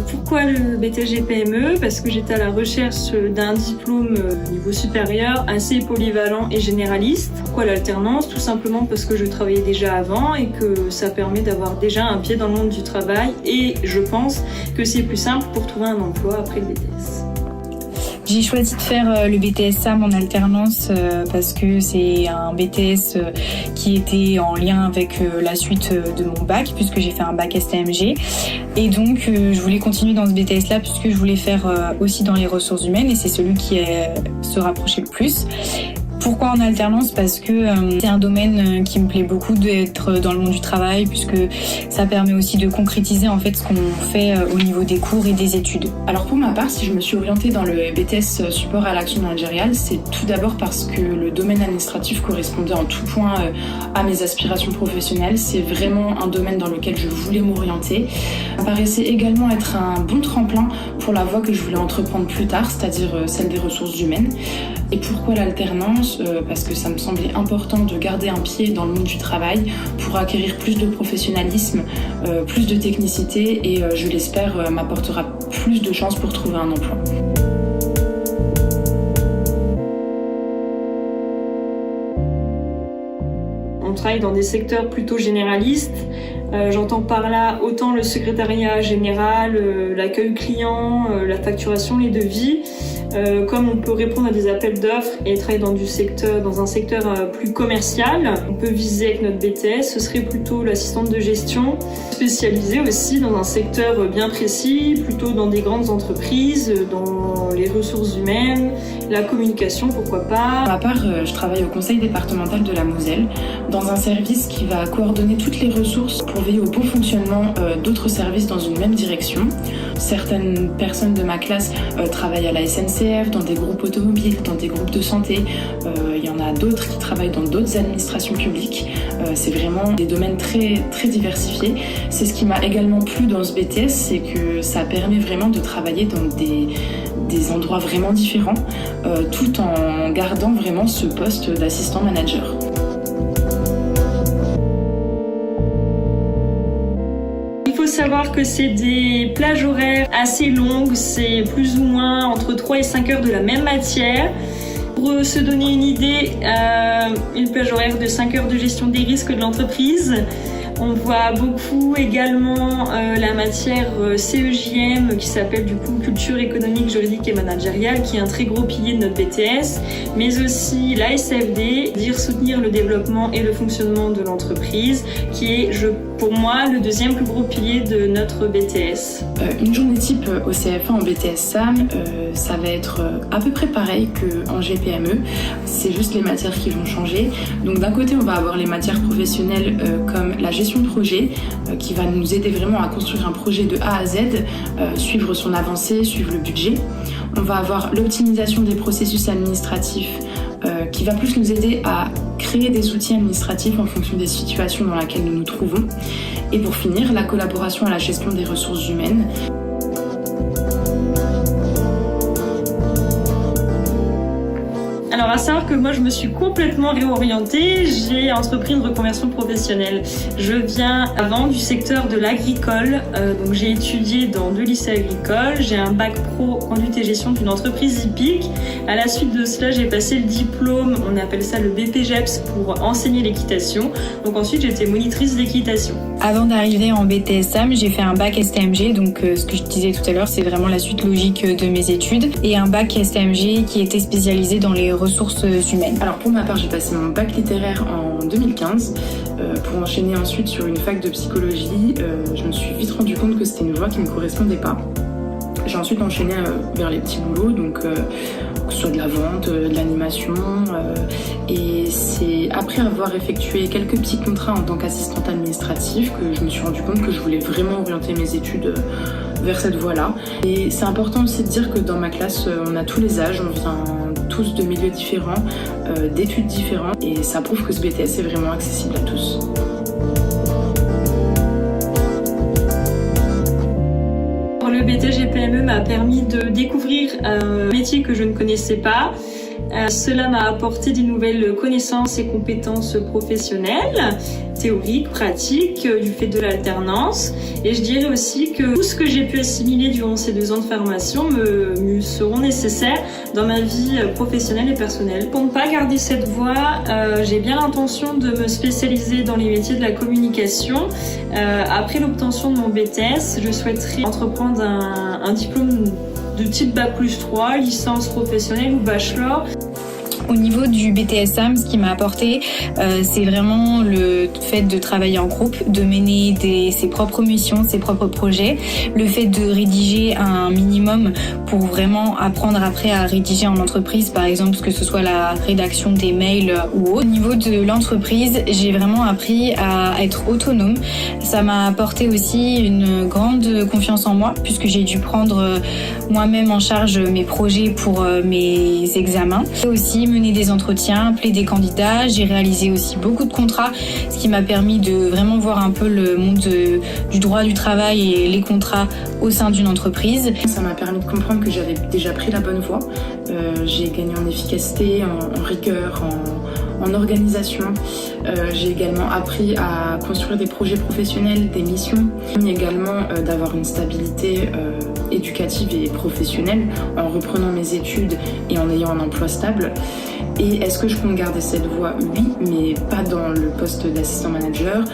Pourquoi le BTG PME? Parce que j'étais à la recherche d'un diplôme niveau supérieur assez polyvalent et généraliste. Pourquoi l'alternance? Tout simplement parce que je travaillais déjà avant et que ça permet d'avoir déjà un pied dans le monde du travail, et je pense que c'est plus simple pour trouver un emploi après le BTS. J'ai choisi de faire le BTS SAM en alternance parce que c'est un BTS qui était en lien avec la suite de mon bac, puisque j'ai fait un bac STMG. Et donc je voulais continuer dans ce BTS là puisque je voulais faire aussi dans les ressources humaines, et c'est celui qui se rapprochait le plus. Pourquoi en alternance? Parce que c'est un domaine qui me plaît beaucoup d'être dans le monde du travail, puisque ça permet aussi de concrétiser en fait ce qu'on fait au niveau des cours et des études. Alors pour ma part, si je me suis orientée dans le BTS support à l'action managériale, c'est tout d'abord parce que le domaine administratif correspondait en tout point à mes aspirations professionnelles. C'est vraiment un domaine dans lequel je voulais m'orienter. Ça paraissait également être un bon tremplin pour la voie que je voulais entreprendre plus tard, c'est-à-dire celle des ressources humaines. Et pourquoi l'alternance? Parce que ça me semblait important de garder un pied dans le monde du travail pour acquérir plus de professionnalisme, plus de technicité, et je l'espère m'apportera plus de chances pour trouver un emploi. On travaille dans des secteurs plutôt généralistes. J'entends par là autant le secrétariat général, l'accueil client, la facturation, les devis. Comme on peut répondre à des appels d'offres et travailler dans un secteur plus commercial, on peut viser avec notre BTS, ce serait plutôt l'assistante de gestion, spécialisée aussi dans un secteur bien précis, plutôt dans des grandes entreprises, dans les ressources humaines, la communication, pourquoi pas. Pour ma part, je travaille au conseil départemental de la Moselle, dans un service qui va coordonner toutes les ressources pour veiller au bon fonctionnement d'autres services dans une même direction. Certaines personnes de ma classe travaillent à la SNCF, dans des groupes automobiles, dans des groupes de santé. Il y en a d'autres qui travaillent dans d'autres administrations publiques. C'est vraiment des domaines très, très diversifiés. C'est ce qui m'a également plu dans ce BTS, c'est que ça permet vraiment de travailler dans des endroits vraiment différents, tout en gardant vraiment ce poste d'assistant manager. Il faut savoir que c'est des plages horaires assez longues, c'est plus ou moins entre 3 et 5 heures de la même matière. Pour se donner une idée, une plage horaire de 5 heures de gestion des risques de l'entreprise. On voit beaucoup également la matière CEJM qui s'appelle du coup Culture économique, juridique et managériale, qui est un très gros pilier de notre BTS, mais aussi la SFD, dire soutenir le développement et le fonctionnement de l'entreprise, qui est pour moi le deuxième plus gros pilier de notre BTS. Une journée type au CFA en BTS SAM, ça va être à peu près pareil qu'en GPME, c'est juste les matières qui vont changer. Donc d'un côté on va avoir les matières professionnelles comme la gestion de projet qui va nous aider vraiment à construire un projet de A à Z, suivre son avancée, suivre le budget. On va avoir l'optimisation des processus administratifs qui va plus nous aider à créer des outils administratifs en fonction des situations dans lesquelles nous nous trouvons. Et pour finir, la collaboration à la gestion des ressources humaines. Alors à savoir que moi je me suis complètement réorientée, j'ai entrepris une reconversion professionnelle. Je viens avant du secteur de l'agricole, donc j'ai étudié dans 2 lycées agricoles, j'ai un bac pro conduite et gestion d'une entreprise hippique. À la suite de cela j'ai passé le diplôme, on appelle ça le BPGEPS pour enseigner l'équitation. Donc ensuite j'étais monitrice d'équitation. Avant d'arriver en BTS SAM, j'ai fait un bac STMG, donc ce que je disais tout à l'heure, c'est vraiment la suite logique de mes études, et un bac STMG qui était spécialisé dans les ressources humaines. Alors pour ma part, j'ai passé mon bac littéraire en 2015 pour enchaîner ensuite sur une fac de psychologie. Je me suis vite rendu compte que c'était une voie qui ne me correspondait pas. J'ai ensuite enchaîné vers les petits boulots, donc que ce soit de la vente, de l'animation. Et c'est après avoir effectué quelques petits contrats en tant qu'assistante administrative que je me suis rendu compte que je voulais vraiment orienter mes études vers cette voie-là. Et c'est important aussi de dire que dans ma classe, on a tous les âges, on vient tous de milieux différents, d'études différentes, et ça prouve que ce BTS est vraiment accessible à tous. Le BTS-GPME m'a permis de découvrir un métier que je ne connaissais pas. Cela m'a apporté des nouvelles connaissances et compétences professionnelles, théoriques, pratiques, du fait de l'alternance. Et je dirais aussi que tout ce que j'ai pu assimiler durant ces 2 ans de formation me seront nécessaires dans ma vie professionnelle et personnelle. Pour ne pas garder cette voie, j'ai bien l'intention de me spécialiser dans les métiers de la communication. Après l'obtention de mon BTS, je souhaiterais entreprendre un diplôme de type Bac+3, licence professionnelle ou bachelor. Au niveau du BTS-SAM, ce qui m'a apporté, c'est vraiment le fait de travailler en groupe, de mener ses propres missions, ses propres projets, le fait de rédiger un minimum pour vraiment apprendre après à rédiger en entreprise, par exemple, que ce soit la rédaction des mails ou autre. Au niveau de l'entreprise, j'ai vraiment appris à être autonome. Ça m'a apporté aussi une grande confiance en moi, puisque j'ai dû prendre moi-même en charge mes projets pour mes examens. Et aussi mener des entretiens, appeler des candidats. J'ai réalisé aussi beaucoup de contrats, ce qui m'a permis de vraiment voir un peu le monde du droit du travail et les contrats au sein d'une entreprise. Ça m'a permis de comprendre que j'avais déjà pris la bonne voie. J'ai gagné en efficacité, en rigueur, en organisation. J'ai également appris à construire des projets professionnels, des missions, mais également d'avoir une stabilité éducative et professionnelle en reprenant mes études et en ayant un emploi stable. Et est-ce que je compte garder cette voie? Oui, mais pas dans le poste d'assistant manager.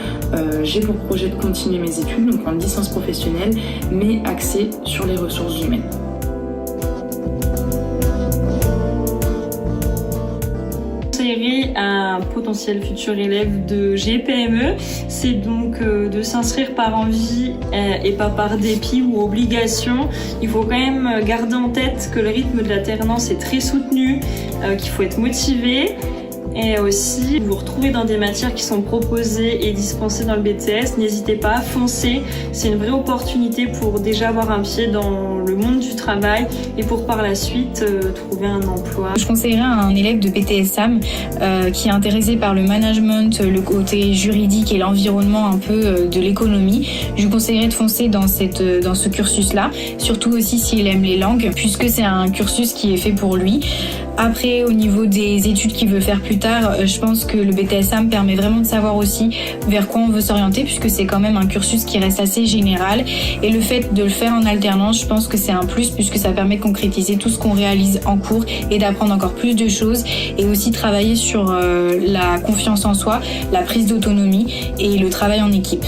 J'ai pour projet de continuer mes études, donc en licence professionnelle, mais axée sur les ressources humaines. À un potentiel futur élève de GPME, c'est donc de s'inscrire par envie et pas par dépit ou obligation. Il faut quand même garder en tête que le rythme de l'alternance est très soutenu, qu'il faut être motivé. Et aussi, vous vous retrouvez dans des matières qui sont proposées et dispensées dans le BTS, n'hésitez pas à foncer. C'est une vraie opportunité pour déjà avoir un pied dans le monde du travail et pour par la suite trouver un emploi. Je conseillerais à un élève de BTS-SAM qui est intéressé par le management, le côté juridique et l'environnement un peu de l'économie. Je lui conseillerais de foncer dans ce cursus-là, surtout aussi s'il aime les langues, puisque c'est un cursus qui est fait pour lui. Après, au niveau des études qu'il veut faire plus tard, je pense que le BTS-SAM permet vraiment de savoir aussi vers quoi on veut s'orienter, puisque c'est quand même un cursus qui reste assez général. Et le fait de le faire en alternance, je pense que c'est un plus, puisque ça permet de concrétiser tout ce qu'on réalise en cours et d'apprendre encore plus de choses, et aussi travailler sur la confiance en soi, la prise d'autonomie et le travail en équipe.